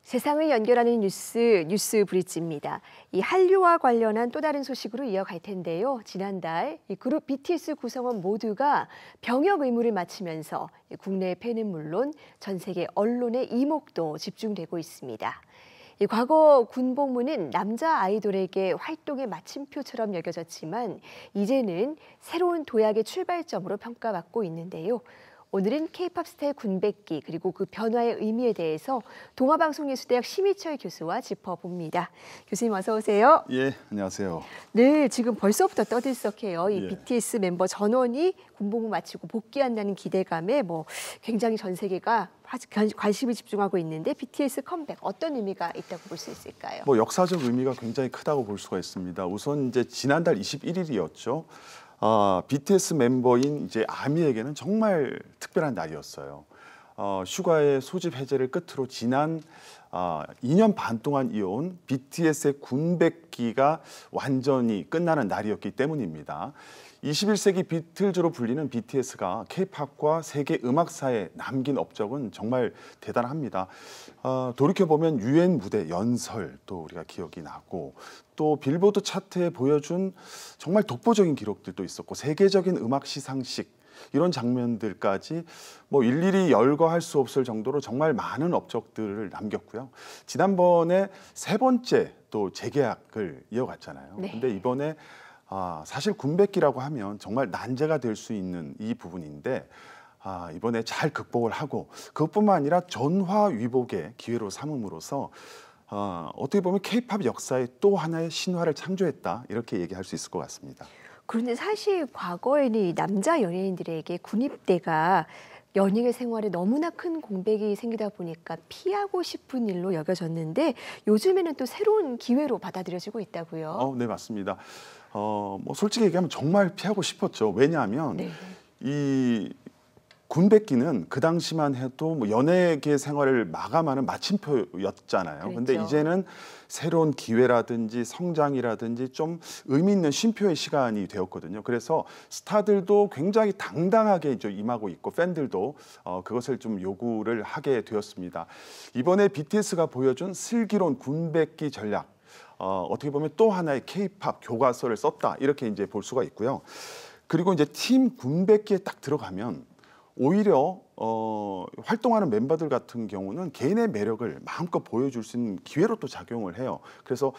세상을 연결하는 뉴스 브릿지입니다. 이 한류와 관련한 또 다른 소식으로 이어갈 텐데요. 지난달 이 그룹 BTS 구성원 모두가 병역 의무를 마치면서 국내 팬은 물론 전 세계 언론의 이목도 집중되고 있습니다. 이 과거 군복무는 남자 아이돌에게 활동의 마침표처럼 여겨졌지만 이제는 새로운 도약의 출발점으로 평가받고 있는데요. 오늘은 K-팝 스타의 군백기 그리고 그 변화의 의미에 대해서 동아방송예술대학 심희철 교수와 짚어봅니다. 교수님 어서 오세요. 예, 안녕하세요. 네, 지금 벌써부터 떠들썩해요. 이 예. BTS 멤버 전원이 군복무 마치고 복귀한다는 기대감에 굉장히 전 세계가 관심을 집중하고 있는데 BTS 컴백 어떤 의미가 있다고 볼 수 있을까요? 역사적 의미가 굉장히 크다고 볼 수가 있습니다. 우선 이제 지난달 21일이었죠. BTS 멤버인 이제 아미에게는 정말 특별한 날이었어요. 슈가의 소집 해제를 끝으로 지난 2년 반 동안 이어온 BTS의 군백기가 완전히 끝나는 날이었기 때문입니다. 21세기 비틀즈로 불리는 BTS가 K-팝과 세계 음악사에 남긴 업적은 정말 대단합니다. 돌이켜보면 UN 무대 연설 또 우리가 기억이 나고 또 빌보드 차트에 보여준 정말 독보적인 기록들도 있었고 세계적인 음악 시상식 이런 장면들까지 일일이 열거할 수 없을 정도로 정말 많은 업적들을 남겼고요. 지난번에 세 번째 또 재계약을 이어갔잖아요. 네. 근데 이번에 사실 군백기라고 하면 정말 난제가 될 수 있는 이 부분인데 이번에 잘 극복을 하고 그것뿐만 아니라 전화위복의 기회로 삼음으로써 어떻게 보면 K-팝 역사의 또 하나의 신화를 창조했다 이렇게 얘기할 수 있을 것 같습니다. 그런데 사실 과거에는 남자 연예인들에게 군입대가 연예계 생활에 너무나 큰 공백이 생기다 보니까 피하고 싶은 일로 여겨졌는데 요즘에는 또 새로운 기회로 받아들여지고 있다고요? 네, 맞습니다. 솔직히 얘기하면 정말 피하고 싶었죠. 왜냐하면 네. 이 군백기는 그 당시만 해도 연예계 생활을 마감하는 마침표였잖아요. 근데 그렇죠. 이제는 새로운 기회라든지 성장이라든지 좀 의미 있는 쉼표의 시간이 되었거든요. 그래서 스타들도 굉장히 당당하게 이제 임하고 있고 팬들도 그것을 좀 요구를 하게 되었습니다. 이번에 BTS가 보여준 슬기로운 군백기 전략. 어떻게 보면 또 하나의 K-팝 교과서를 썼다 이렇게 이제 볼 수가 있고요. 그리고 이제 팀 군백기에 딱 들어가면 오히려 활동하는 멤버들 같은 경우는 개인의 매력을 마음껏 보여줄 수 있는 기회로 또 작용을 해요. 그래서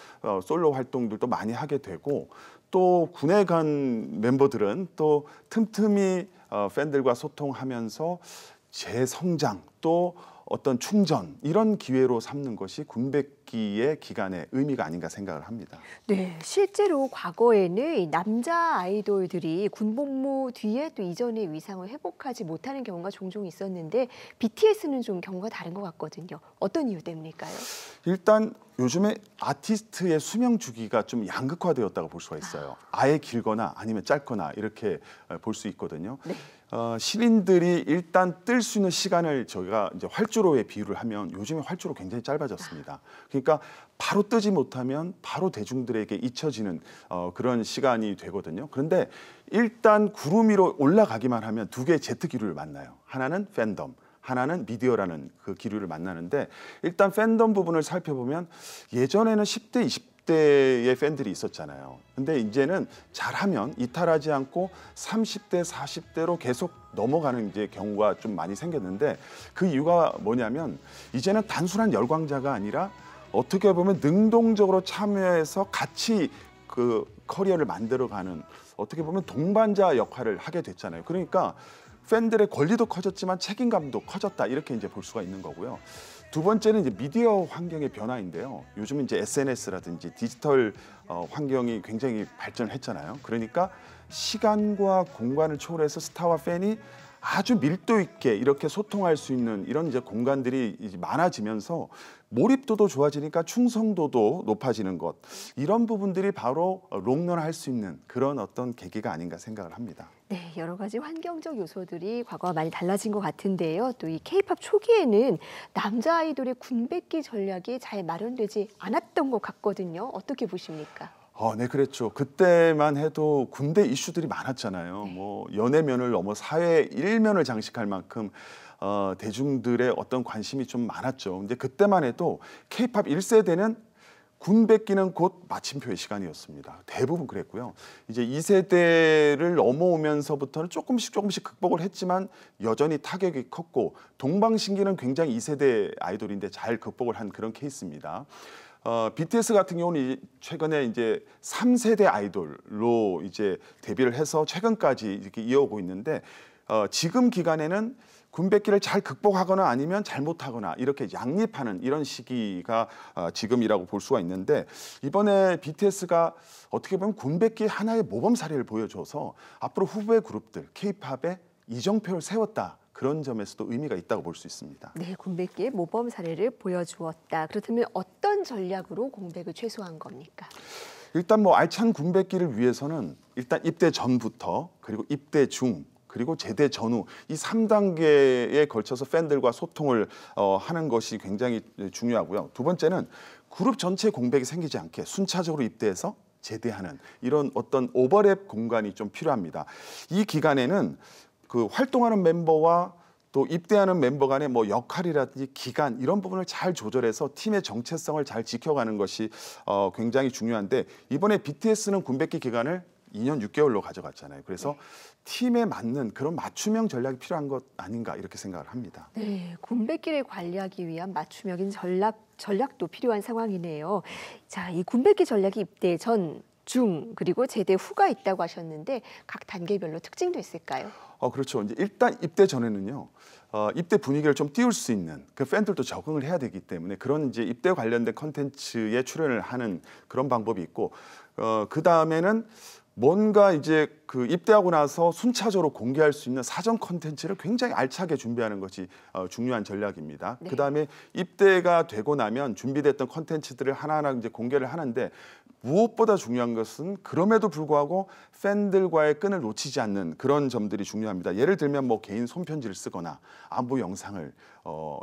솔로 활동들도 많이 하게 되고 또 군에 간 멤버들은 또 틈틈이 팬들과 소통하면서 재성장 또 어떤 충전 이런 기회로 삼는 것이 군백기의 기간의 의미가 아닌가 생각을 합니다. 네, 실제로 과거에는 남자 아이돌들이 군복무 뒤에 또 이전의 위상을 회복하지 못하는 경우가 종종 있었는데 BTS는 좀 경우가 다른 것 같거든요. 어떤 이유 때문일까요? 일단 요즘에 아티스트의 수명 주기가 좀 양극화되었다고 볼 수가 있어요. 아예 길거나 아니면 짧거나 이렇게 볼 수 있거든요. 네. 신인들이 일단 뜰 수 있는 시간을 저희가 이제 활주로에 비유를 하면 요즘에 활주로 굉장히 짧아졌습니다. 그러니까 바로 뜨지 못하면 바로 대중들에게 잊혀지는 그런 시간이 되거든요. 그런데 일단 구름 위로 올라가기만 하면 두 개의 제트 기류를 만나요. 하나는 팬덤. 하나는 미디어라는 그 기류를 만나는데 일단 팬덤 부분을 살펴보면 예전에는 10대, 20대의 팬들이 있었잖아요. 근데 이제는 잘하면 이탈하지 않고 30대, 40대로 계속 넘어가는 이제 경우가 좀 많이 생겼는데 그 이유가 뭐냐면 이제는 단순한 열광자가 아니라 어떻게 보면 능동적으로 참여해서 같이 그 커리어를 만들어가는 어떻게 보면 동반자 역할을 하게 됐잖아요. 그러니까 팬들의 권리도 커졌지만 책임감도 커졌다 이렇게 이제 볼 수가 있는 거고요. 두 번째는 이제 미디어 환경의 변화인데요. 요즘 이제 SNS라든지 디지털 환경이 굉장히 발전했잖아요. 그러니까 시간과 공간을 초월해서 스타와 팬이 아주 밀도 있게 이렇게 소통할 수 있는 이런 이제 공간들이 이제 많아지면서 몰입도도 좋아지니까 충성도도 높아지는 것 이런 부분들이 바로 롱런할 수 있는 그런 어떤 계기가 아닌가 생각을 합니다. 네, 여러 가지 환경적 요소들이 과거와 많이 달라진 것 같은데요. 또 이 K-팝 초기에는 남자 아이돌의 군백기 전략이 잘 마련되지 않았던 것 같거든요. 어떻게 보십니까? 네, 그랬죠. 그때만 해도 군대 이슈들이 많았잖아요. 네. 연애면을 넘어 사회 일면을 장식할 만큼 대중들의 어떤 관심이 좀 많았죠. 근데 그때만 해도 K-팝 1세대는 군백기는 곧 마침표의 시간이었습니다. 대부분 그랬고요. 이제 2세대를 넘어오면서부터는 조금씩 극복을 했지만 여전히 타격이 컸고 동방신기는 굉장히 2세대 아이돌인데 잘 극복을 한 그런 케이스입니다. BTS 같은 경우는 최근에 이제 3세대 아이돌로 이제 데뷔를 해서 최근까지 이렇게 이어오고 있는데 지금 기간에는 군백기를 잘 극복하거나 아니면 잘못하거나 이렇게 양립하는 이런 시기가 지금이라고 볼 수가 있는데 이번에 BTS가 어떻게 보면 군백기 하나의 모범 사례를 보여줘서 앞으로 후배 그룹들 K-팝에 이정표를 세웠다. 그런 점에서도 의미가 있다고 볼 수 있습니다. 네, 군백기의 모범 사례를 보여주었다. 그렇다면 어떤 전략으로 공백을 최소화한 겁니까? 일단 뭐 알찬 군백기를 위해서는 일단 입대 전부터 그리고 입대 중 그리고 제대 전후 이 3단계에 걸쳐서 팬들과 소통을 하는 것이 굉장히 중요하고요. 두 번째는 그룹 전체 공백이 생기지 않게 순차적으로 입대해서 제대하는 이런 어떤 오버랩 공간이 좀 필요합니다. 이 기간에는 그 활동하는 멤버와 또 입대하는 멤버 간의 뭐 역할이라든지 기간 이런 부분을 잘 조절해서 팀의 정체성을 잘 지켜가는 것이 굉장히 중요한데 이번에 BTS는 군백기 기간을 2년 6개월로 가져갔잖아요. 그래서 팀에 맞는 그런 맞춤형 전략이 필요한 것 아닌가 이렇게 생각을 합니다. 네, 군백기를 관리하기 위한 맞춤형인 전략도 필요한 상황이네요. 자, 이 군백기 전략이 입대 전, 중, 그리고 제대 후가 있다고 하셨는데 각 단계별로 특징도 있을까요? 그렇죠. 이제 일단 입대 전에는요. 입대 분위기를 좀 띄울 수 있는 그 팬들도 적응을 해야 되기 때문에 그런 이제 입대 관련된 콘텐츠에 출연을 하는 그런 방법이 있고 그 다음에는 뭔가 이제 그 입대하고 나서 순차적으로 공개할 수 있는 사전 콘텐츠를 굉장히 알차게 준비하는 것이 중요한 전략입니다. 네. 그다음에 입대가 되고 나면 준비됐던 콘텐츠들을 하나하나 이제 공개를 하는데 무엇보다 중요한 것은 그럼에도 불구하고 팬들과의 끈을 놓치지 않는 그런 점들이 중요합니다. 예를 들면 뭐 개인 손편지를 쓰거나 안부 영상을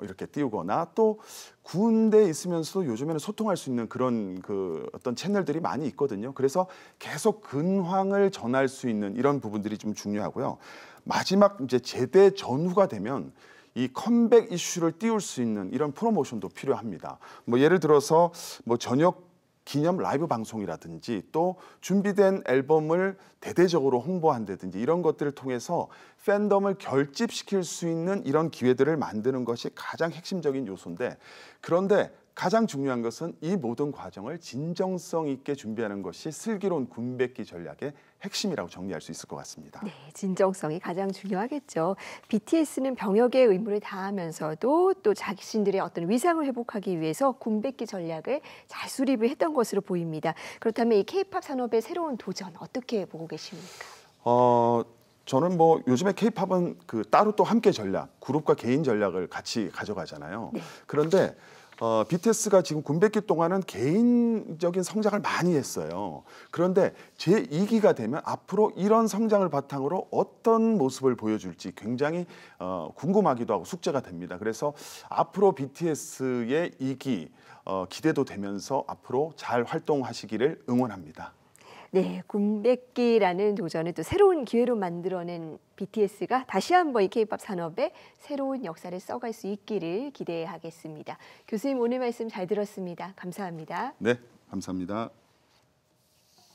이렇게 띄우거나 또 군대에 있으면서도 요즘에는 소통할 수 있는 그런 그 어떤 채널들이 많이 있거든요. 그래서 계속 근황을 전할 수 있는 이런 부분들이 좀 중요하고요. 마지막 이제 제대 전후가 되면 이 컴백 이슈를 띄울 수 있는 이런 프로모션도 필요합니다. 뭐 예를 들어서 뭐 저녁 기념 라이브 방송이라든지 또 준비된 앨범을 대대적으로 홍보한다든지 이런 것들을 통해서 팬덤을 결집시킬 수 있는 이런 기회들을 만드는 것이 가장 핵심적인 요소인데 그런데 가장 중요한 것은 이 모든 과정을 진정성 있게 준비하는 것이 슬기로운 군백기 전략의 핵심이라고 정리할 수 있을 것 같습니다. 네, 진정성이 가장 중요하겠죠. BTS는 병역의 의무를 다하면서도 또 자신들의 어떤 위상을 회복하기 위해서 군백기 전략을 잘 수립을 했던 것으로 보입니다. 그렇다면 이 K-팝 산업의 새로운 도전 어떻게 보고 계십니까? 저는 뭐 요즘에 K-팝은 그 따로 또 함께 전략, 그룹과 개인 전략을 같이 가져가잖아요. 네. 그런데 BTS가 지금 군백기 동안은 개인적인 성장을 많이 했어요. 그런데 제2기가 되면 앞으로 이런 성장을 바탕으로 어떤 모습을 보여줄지 굉장히 궁금하기도 하고 숙제가 됩니다. 그래서 앞으로 BTS의 2기 기대도 되면서 앞으로 잘 활동하시기를 응원합니다. 네, 군백기라는 도전을 또 새로운 기회로 만들어낸 BTS가 다시 한번 이 K-팝 산업에 새로운 역사를 써갈 수 있기를 기대하겠습니다. 교수님 오늘 말씀 잘 들었습니다. 감사합니다. 네, 감사합니다.